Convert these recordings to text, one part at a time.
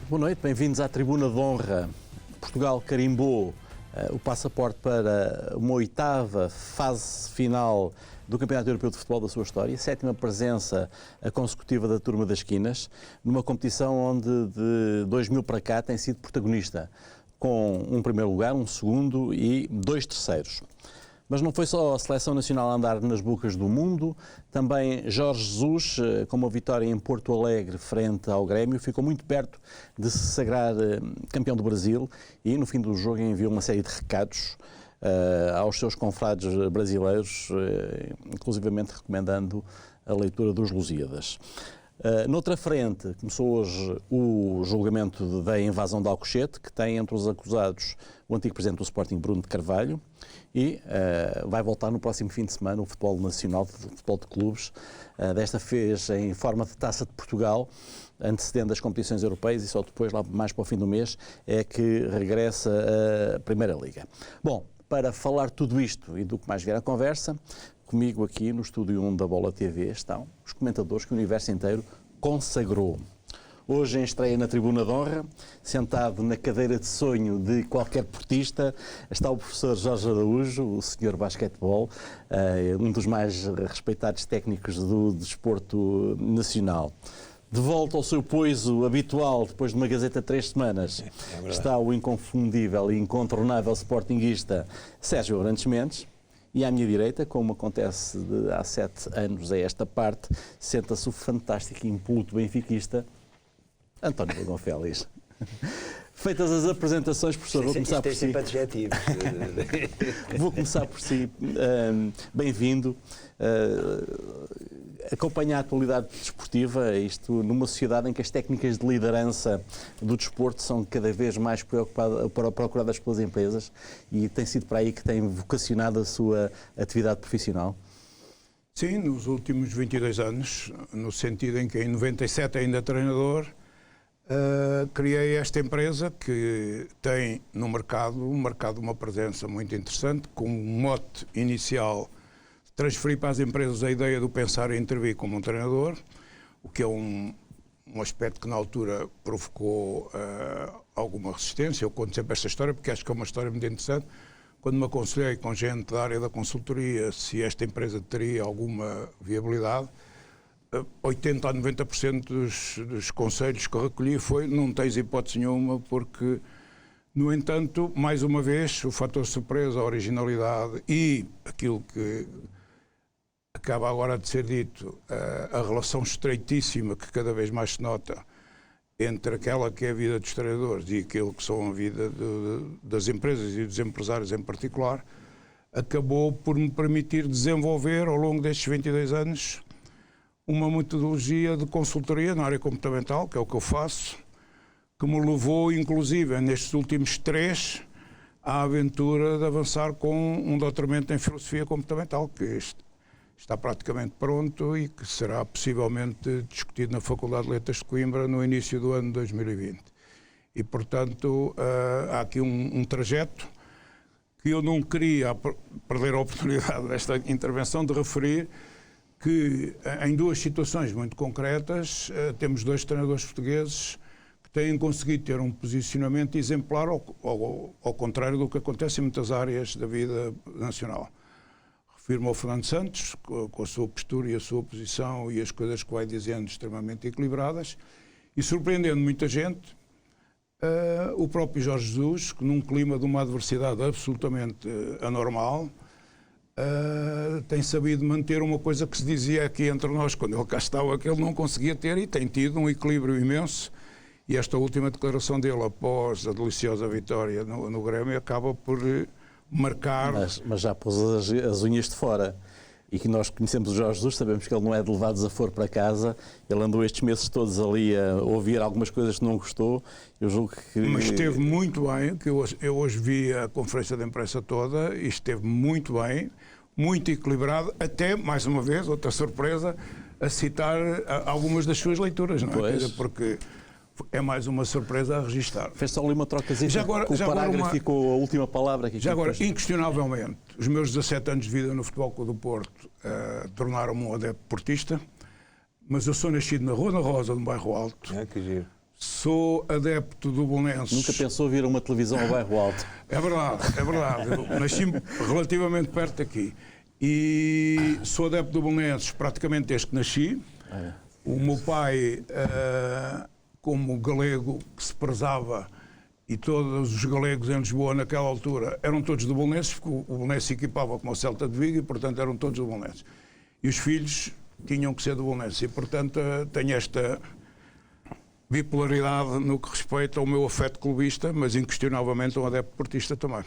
Boa noite, bem-vindos à Tribuna de Honra. Portugal carimbou o passaporte para uma oitava fase final do Campeonato Europeu de Futebol da sua história, sétima presença consecutiva da Turma das Quinas, numa competição onde de 2000 para cá tem sido protagonista, com um primeiro lugar, um segundo e 2 terceiros. Mas não foi só a Seleção Nacional a andar nas bocas do mundo, também Jorge Jesus, com uma vitória em Porto Alegre frente ao Grêmio, ficou muito perto de se sagrar campeão do Brasil e no fim do jogo enviou uma série de recados aos seus confrades brasileiros, inclusivamente recomendando a leitura dos Lusíadas. Noutra frente, começou hoje o julgamento da invasão de Alcochete, que tem entre os acusados o antigo presidente do Sporting, Bruno de Carvalho, e vai voltar no próximo fim de semana o futebol nacional, o futebol de clubes, desta vez em forma de Taça de Portugal, antecedendo as competições europeias, e só depois, lá mais para o fim do mês, é que regressa a Primeira Liga. Bom, para falar tudo isto e do que mais vier à conversa, comigo aqui no Estúdio 1 da Bola TV estão os comentadores que o universo inteiro consagrou. Hoje em estreia na Tribuna de Honra, sentado na cadeira de sonho de qualquer portista, está o professor Jorge Araújo, o senhor basquetebol, um dos mais respeitados técnicos do desporto nacional. De volta ao seu poiso habitual, depois de uma Gazeta de 3 semanas, está o inconfundível e incontornável sportinguista Sérgio Abrantes Mendes. E à minha direita, como acontece há 7 anos a esta parte, senta-se o fantástico e impoluto benfiquista António Bagão Félix. Feitas as apresentações, professor, vou começar por si. Vou começar por si. Bem-vindo. Acompanha a atualidade desportiva, isto numa sociedade em que as técnicas de liderança do desporto são cada vez mais procuradas pelas empresas, e tem sido para aí que tem vocacionado a sua atividade profissional? Sim, nos últimos 22 anos, no sentido em que em 97 ainda treinador, criei esta empresa que tem no mercado uma presença muito interessante, com um mote inicial: transferir para as empresas a ideia do pensar e intervir como um treinador, o que é um aspecto que na altura provocou alguma resistência. Eu conto sempre esta história porque acho que é uma história muito interessante. Quando me aconselhei com gente da área da consultoria se esta empresa teria alguma viabilidade, 80% a 90% dos conselhos que eu recolhi foi: não tens hipótese nenhuma, porque, no entanto, mais uma vez, o fator surpresa, a originalidade e aquilo que acaba agora de ser dito, a relação estreitíssima que cada vez mais se nota entre aquela que é a vida dos treinadores e aquilo que são a vida das empresas e dos empresários em particular, acabou por me permitir desenvolver, ao longo destes 22 anos, uma metodologia de consultoria na área comportamental, que é o que eu faço, que me levou, inclusive, nestes últimos 3, à aventura de avançar com um doutoramento em filosofia comportamental, que está praticamente pronto e que será possivelmente discutido na Faculdade de Letras de Coimbra no início do ano 2020. E, portanto, há aqui um trajeto que eu não queria perder a oportunidade desta intervenção de referir, que em 2 situações muito concretas temos 2 treinadores portugueses que têm conseguido ter um posicionamento exemplar, ao contrário do que acontece em muitas áreas da vida nacional. Refiro-me ao Fernando Santos, com a sua postura e a sua posição e as coisas que vai dizendo extremamente equilibradas, e surpreendendo muita gente, o próprio Jorge Jesus, que num clima de uma adversidade absolutamente anormal, tem sabido manter uma coisa que se dizia aqui entre nós, quando ele cá estava, que ele não conseguia ter, e tem tido um equilíbrio imenso. E esta última declaração dele, após a deliciosa vitória no Grêmio, acaba por marcar... Mas já pôs as unhas de fora. E que nós conhecemos o Jorge Jesus, sabemos que ele não é de levar desaforo para casa. Ele andou estes meses todos ali a ouvir algumas coisas que não gostou. Eu julgo que... Mas esteve muito bem, que eu hoje vi a conferência de imprensa toda, e esteve muito bem, muito equilibrado, até, mais uma vez, outra surpresa, a citar algumas das suas leituras, não é? Pois. Porque é mais uma surpresa a registar. Fez só ali uma trocazinha com o parágrafo e com a última palavra. Já agora, inquestionavelmente, os meus 17 anos de vida no Futebol Clube do Porto tornaram-me um adepto portista, mas eu sou nascido na Rua da Rosa, no Bairro Alto. Que giro. Sou adepto do Belenenses. Nunca pensou vir a uma televisão ao Bairro Alto? É verdade, é verdade. Eu nasci relativamente perto daqui. E sou adepto do Belenenses praticamente desde que nasci. O meu pai, como galego que se prezava, e todos os galegos em Lisboa naquela altura eram todos do Belenenses, porque o Belenenses se equipava como o Celta de Vigo e, portanto, eram todos do Belenenses. E os filhos tinham que ser do Belenenses. E, portanto, tenho esta bipolaridade no que respeita ao meu afeto clubista, mas inquestionavelmente um adepto portista também.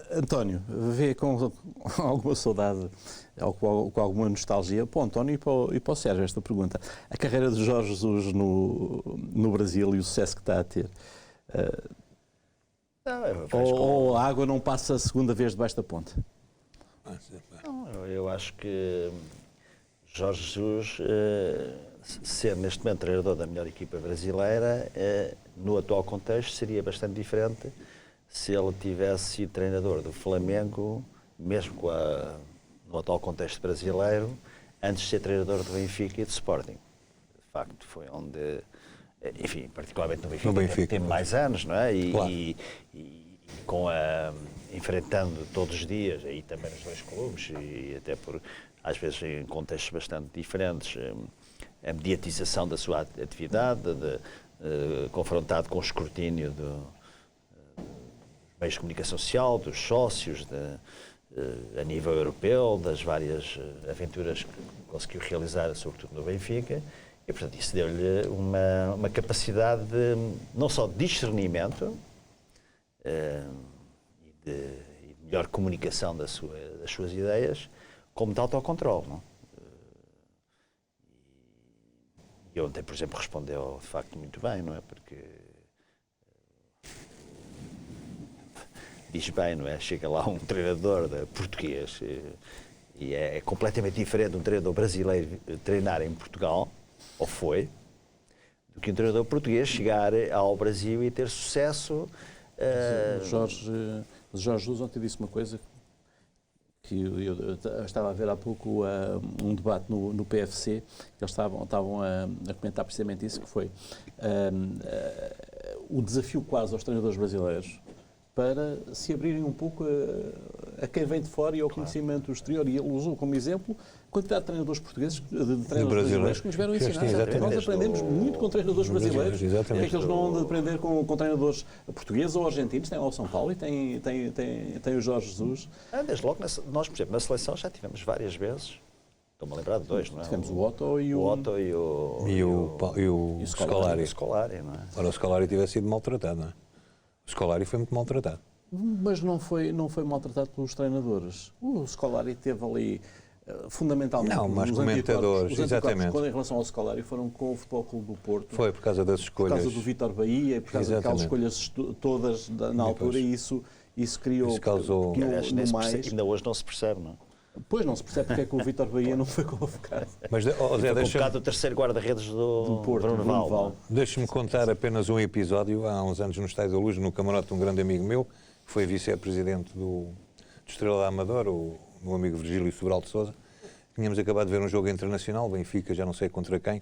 António, vê com alguma saudade ou com alguma nostalgia para o António e para o Sérgio esta pergunta. A carreira de Jorge Jesus no Brasil e o sucesso que está a ter. Ou a água não passa a segunda vez debaixo da ponte? Não, eu acho que Jorge Jesus, ser neste momento treinador da melhor equipa brasileira, no atual contexto seria bastante diferente se ele tivesse sido treinador do Flamengo, mesmo no atual contexto brasileiro, antes de ser treinador do Benfica e do Sporting. De facto, foi onde, enfim, particularmente no Benfica, tem mais anos, não é? Claro. E enfrentando todos os dias, aí também nos dois clubes, e até às vezes em contextos bastante diferentes, a mediatização da sua atividade, confrontado com o escrutínio dos meios de comunicação social, dos sócios, a nível europeu, das várias aventuras que conseguiu realizar, sobretudo no Benfica, e portanto isso deu-lhe uma capacidade não só de discernimento e de melhor comunicação das suas ideias, como de autocontrole, não? E ontem, por exemplo, respondeu de facto muito bem, não é? Porque diz bem, não é? Chega lá um treinador português e é completamente diferente um treinador brasileiro treinar em Portugal, ou foi, do que um treinador português chegar ao Brasil e ter sucesso. Jorge Jesus ontem disse uma coisa que eu estava a ver há pouco um debate no PFC, que eles estavam a comentar precisamente isso, que foi o desafio quase aos treinadores brasileiros para se abrirem um pouco a quem vem de fora e ao conhecimento exterior. E ele usou como exemplo a quantidade de treinadores portugueses, de treinadores brasileiros que nos vieram ensinar. Nós aprendemos muito com treinadores brasileiros. É que eles não vão aprender com treinadores portugueses ou argentinos. Tem lá o São Paulo e tem o Jorge Jesus. Desde logo, nós, por exemplo, na seleção já tivemos várias vezes. Estou-me a lembrar de dois, não é? Tivemos o Otto e o Scolari. Scolari, não é? Ora, o Scolari tivesse sido maltratado, não é? O Scolari foi muito maltratado. Mas não foi maltratado pelos treinadores. O Scolari teve ali, fundamentalmente, não, mas comentadores, exatamente. Quando em relação ao Scolari foram com o Futebol Clube do Porto. Foi por causa das escolhas. Por causa do Vítor Bahia, por causa daquelas escolhas todas na altura, e isso criou... Isso causou... Ainda hoje não se percebe, não é? Pois não se percebe porque é que o Vítor Bahia não foi convocado. Mas, Zé, foi convocado o terceiro guarda-redes do Porto, Bruno Val. Deixe-me contar apenas um episódio. Há uns anos no Estádio da Luz, no camarote de um grande amigo meu, que foi vice-presidente do Estrela da Amadora, o meu amigo Virgílio Sobral de Sousa. Tínhamos acabado de ver um jogo internacional, Benfica, já não sei contra quem,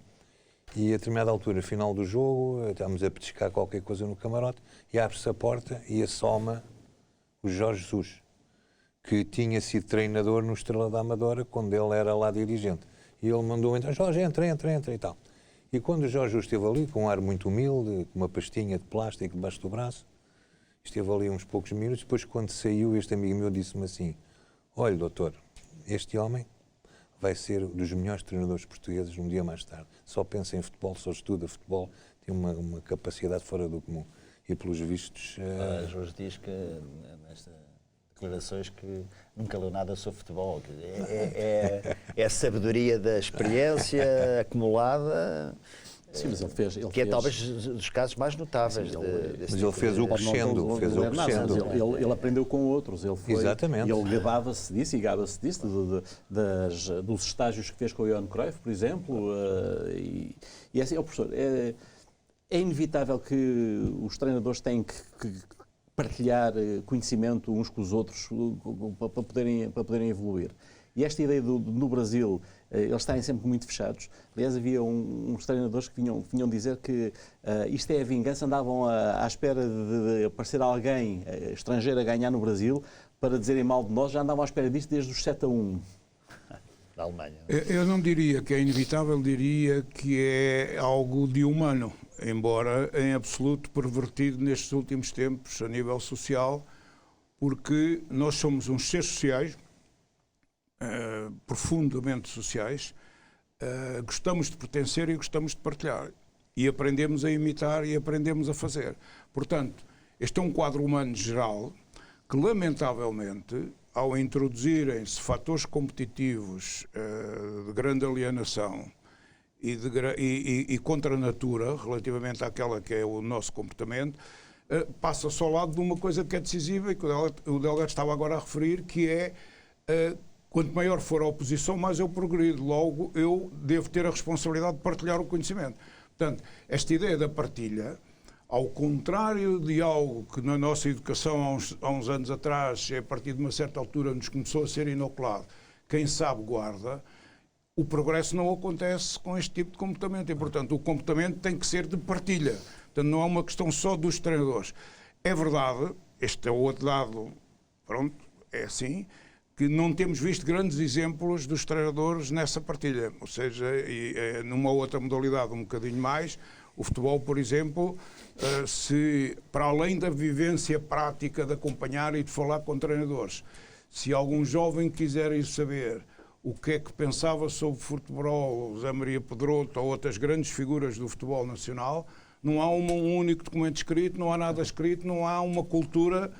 e a determinada altura, final do jogo, estávamos a petiscar qualquer coisa no camarote, e abre-se a porta e assoma o Jorge Jesus, que tinha sido treinador no Estrela da Amadora, quando ele era lá dirigente. E ele mandou entrar, Jorge, entra e tal. E quando o Jorge Jesus esteve ali, com um ar muito humilde, com uma pastinha de plástico debaixo do braço, esteve ali uns poucos minutos, depois quando saiu, este amigo meu disse-me assim, olha, doutor, este homem vai ser dos melhores treinadores portugueses um dia mais tarde. Só pensa em futebol, só estuda futebol, tem uma capacidade fora do comum. E pelos vistos... Jorge diz que nesta... declarações que nunca leu nada sobre futebol. É a sabedoria da experiência acumulada. Sim, mas ele fez, talvez dos casos mais notáveis. Sim, mas ele fez o crescendo. Ele aprendeu com outros. Ele foi, exatamente. Ele gabava-se disso dos estágios que fez com o Johan Cruyff, por exemplo. E assim, professor, é inevitável que os treinadores têm que partilhar conhecimento uns com os outros para poderem evoluir. E esta ideia no Brasil, eles estarem sempre muito fechados. Aliás, havia uns treinadores que vinham dizer que isto é a vingança, andavam à espera de aparecer alguém estrangeiro a ganhar no Brasil para dizerem mal de nós, já andavam à espera disto desde os 7-1. Da Alemanha. Eu não diria que é inevitável, diria que é algo de humano, embora em absoluto pervertido nestes últimos tempos a nível social, porque nós somos uns seres sociais, profundamente sociais, gostamos de pertencer e gostamos de partilhar, e aprendemos a imitar e aprendemos a fazer. Portanto, este é um quadro humano geral que, lamentavelmente, ao introduzirem-se fatores competitivos de grande alienação e contra a natura, relativamente àquela que é o nosso comportamento, passa-se ao lado de uma coisa que é decisiva e que o Delgado estava agora a referir, que é quanto maior for a oposição, mais eu progrido. Logo, eu devo ter a responsabilidade de partilhar o conhecimento. Portanto, esta ideia da partilha, ao contrário de algo que na nossa educação há uns anos atrás, a partir de uma certa altura, nos começou a ser inoculado, quem sabe guarda, o progresso não acontece com este tipo de comportamento e, portanto, o comportamento tem que ser de partilha. Portanto, não é uma questão só dos treinadores. É verdade, este é o outro lado, pronto, é assim, que não temos visto grandes exemplos dos treinadores nessa partilha. Ou seja, numa outra modalidade um bocadinho mais, o futebol, por exemplo, se para além da vivência prática de acompanhar e de falar com treinadores, se algum jovem quiser ir saber o que é que pensava sobre futebol, José Maria Pedroto ou outras grandes figuras do futebol nacional, não há um único documento escrito, não há nada escrito, não há uma cultura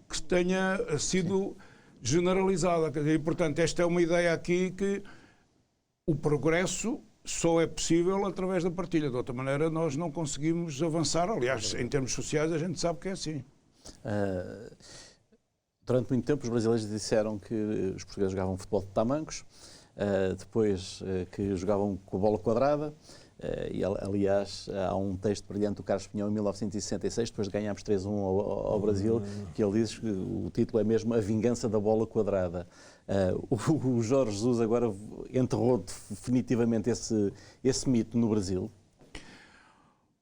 que tenha sido generalizada. E, portanto, esta é uma ideia aqui que o progresso só é possível através da partilha. De outra maneira, nós não conseguimos avançar. Aliás, em termos sociais, a gente sabe que é assim. Durante muito tempo, os brasileiros disseram que os portugueses jogavam futebol de tamancos, depois que jogavam com a bola quadrada. E, aliás, há um texto brilhante do Carlos Pinhão, em 1966, depois de ganharmos 3-1 ao Brasil, que ele diz que o título é mesmo A Vingança da Bola Quadrada. O Jorge Jesus agora enterrou definitivamente esse mito no Brasil?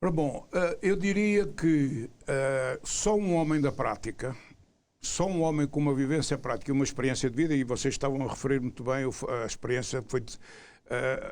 Ora, bom, eu diria que só um homem da prática, só um homem com uma vivência prática e uma experiência de vida, e vocês estavam a referir muito bem, a experiência foi...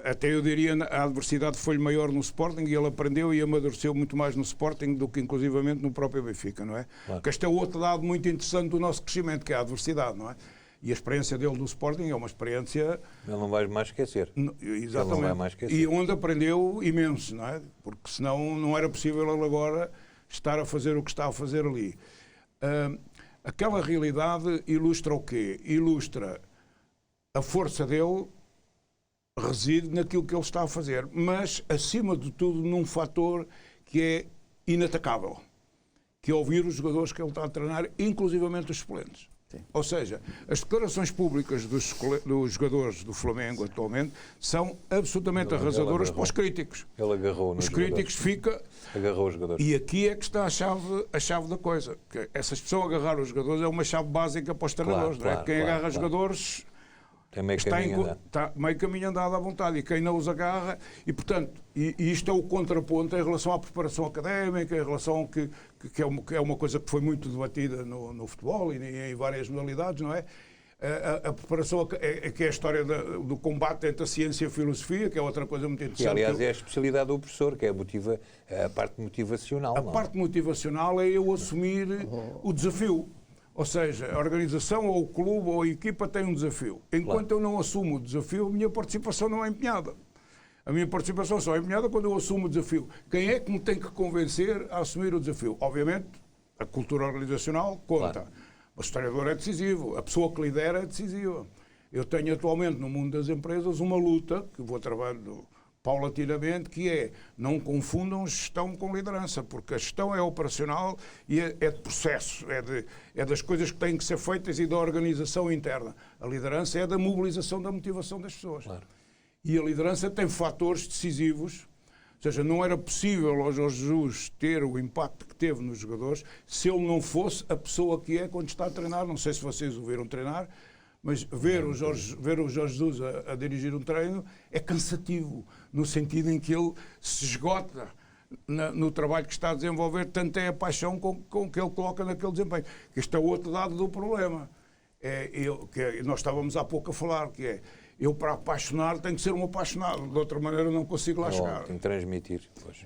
até eu diria, a adversidade foi-lhe maior no Sporting e ele aprendeu e amadureceu muito mais no Sporting do que inclusivamente no próprio Benfica, não é? Claro. Porque este é o outro lado muito interessante do nosso crescimento, que é a adversidade, não é? E a experiência dele no Sporting é uma experiência... Ele não vai mais esquecer. Exatamente. Ele não vai mais esquecer. E onde aprendeu imenso, não é? Porque senão não era possível ele agora estar a fazer o que está a fazer ali. Aquela realidade ilustra o quê? Ilustra a força dele reside naquilo que ele está a fazer, mas, acima de tudo, num fator que é inatacável, que é ouvir os jogadores que ele está a treinar, inclusivamente os suplentes. Sim. Ou seja, as declarações públicas dos jogadores do Flamengo atualmente são absolutamente arrasadoras para os críticos. Ele agarrou nos Os críticos agarrou os jogadores. E aqui é que está a chave da coisa. Que essa expressão agarrar os jogadores é uma chave básica para os treinadores. Claro, não é? Quem agarra jogadores... Está meio caminho andado à vontade, e quem não os agarra, e portanto, isto é o contraponto em relação à preparação académica, em relação que é uma coisa que foi muito debatida no futebol e em várias modalidades, não é? A preparação, que é a história do combate entre a ciência e a filosofia, que é outra coisa muito interessante. E, aliás, é a especialidade do professor, que é a parte motivacional. A parte motivacional é eu assumir o desafio. Ou seja, a organização, ou o clube, ou a equipa tem um desafio. Enquanto eu não assumo o desafio, a minha participação não é empenhada. A minha participação só é empenhada quando eu assumo o desafio. Quem é que me tem que convencer a assumir o desafio? Obviamente, a cultura organizacional conta. Claro. O historiador é decisivo, a pessoa que lidera é decisiva. Eu tenho atualmente no mundo das empresas uma luta, que vou trabalhando paulatinamente, que é: não confundam gestão com liderança, porque a gestão é operacional e é de processo, é das coisas que têm que ser feitas e da organização interna. A liderança é da mobilização, da motivação das pessoas. Claro. E a liderança tem fatores decisivos, ou seja, não era possível ao Jorge Jesus ter o impacto que teve nos jogadores se ele não fosse a pessoa que é quando está a treinar. Não sei se vocês o viram treinar, Mas ver o Jorge Jesus a dirigir um treino é cansativo, no sentido em que ele se esgota no trabalho que está a desenvolver, tanto é a paixão com que ele coloca naquele desempenho. Este é o outro lado do problema. Nós estávamos há pouco a falar, que é, eu para apaixonar tenho que ser um apaixonado, de outra maneira não consigo lá chegar. Tem que transmitir. Pois.